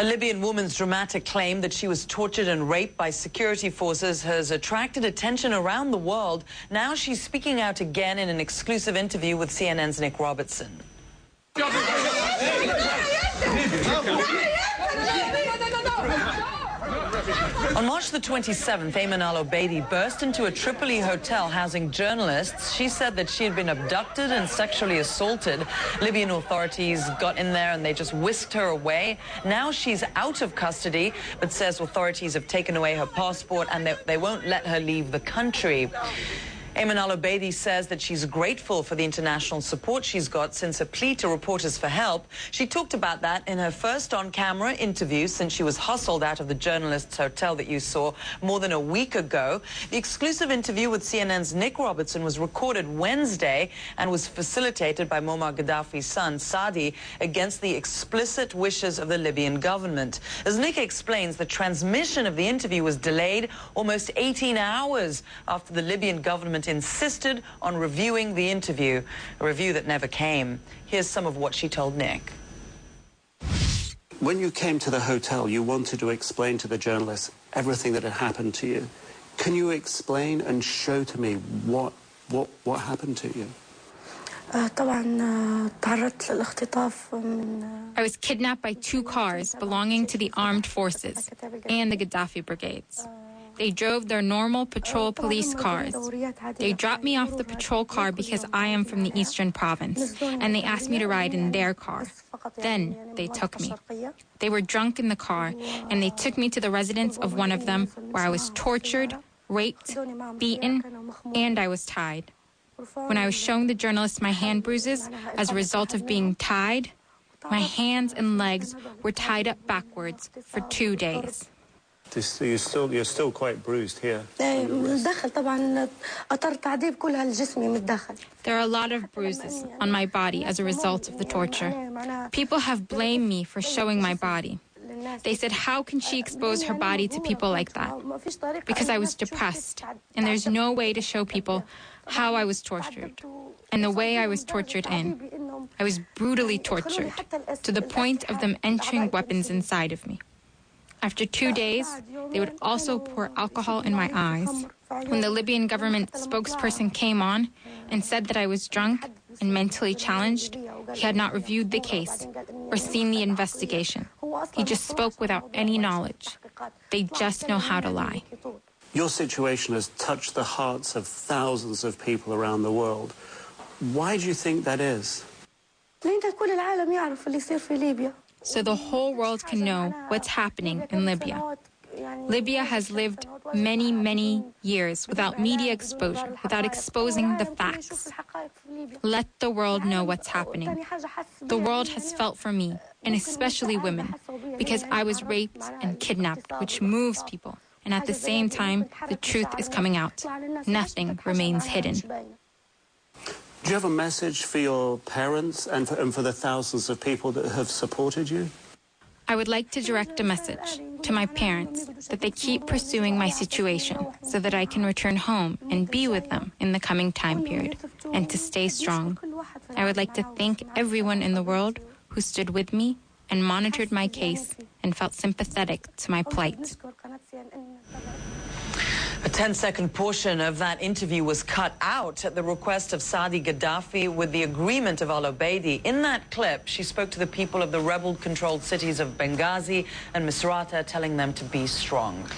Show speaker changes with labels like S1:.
S1: A Libyan woman's dramatic claim that she was tortured and raped by security forces has attracted attention around the world. Now she's speaking out again in an exclusive interview with CNN's Nick Robertson. On March the 27th, Eman Al-Obeidy burst into a Tripoli hotel housing journalists. She said that she had been abducted and sexually assaulted. Libyan authorities got in there and they just whisked her away. Now she's out of custody, but says authorities have taken away her passport and they won't let her leave the country. Eman Al-Obeidy says that she's grateful for the international support she's got since a plea to reporters for help. She talked about that in her first on-camera interview since she was hustled out of the journalists' hotel that you saw more than a week ago. The exclusive interview with CNN's Nick Robertson was recorded Wednesday and was facilitated by Muammar Gaddafi's son, Saadi, against the explicit wishes of the Libyan government. As Nick explains, the transmission of the interview was delayed almost 18 hours after the Libyan government insisted on reviewing the interview, a review that never came. Here's some of what she told Nick.
S2: When you came to the hotel, you wanted to explain to the journalists everything that had happened to you. Can you explain and show to me what happened to you?
S3: I
S4: was kidnapped by 2 cars belonging to the armed forces and the Gaddafi brigades. They drove their normal patrol police cars. They dropped me off the patrol car because I am from the eastern province, and they asked me to ride in their car. Then they took me. They were drunk in the car, and they took me to the residence of one of them, where I was tortured, raped, beaten, and I was tied. When I was showing the journalists my hand bruises as a result of being tied, my hands and legs were tied up backwards for 2 days.
S2: You're still quite bruised here.
S4: There are a lot of bruises on my body as a result of the torture. People have blamed me for showing my body. They said, how can she expose her body to people like that? Because I was depressed, and there's no way to show people how I was tortured and the way I was tortured in. I was brutally tortured to the point of them entering weapons inside of me. After 2 days, they would also pour alcohol in my eyes. When the Libyan government spokesperson came on and said that I was drunk and mentally challenged, he had not reviewed the case or seen the investigation. He just spoke without any knowledge. They just know how to lie.
S2: Your situation has touched the hearts of thousands of people around the world. Why do you think that is?
S4: So the whole world can know what's happening in Libya. Libya has lived many, many years without media exposure, without exposing the facts. Let the world know what's happening. The world has felt for me, and especially women, because I was raped and kidnapped, which moves people. And at the same time, the truth is coming out. Nothing remains hidden.
S2: Do you have a message for your parents and for the thousands of people that have supported you?
S4: I would like to direct a message to my parents that they keep pursuing my situation so that I can return home and be with them in the coming time period, and to stay strong. I would like to thank everyone in the world who stood with me and monitored my case and felt sympathetic to my plight.
S1: A 10-second portion of that interview was cut out at the request of Saadi Gaddafi with the agreement of Al-Obeidy. In that clip, she spoke to the people of the rebel-controlled cities of Benghazi and Misrata, telling them to be strong.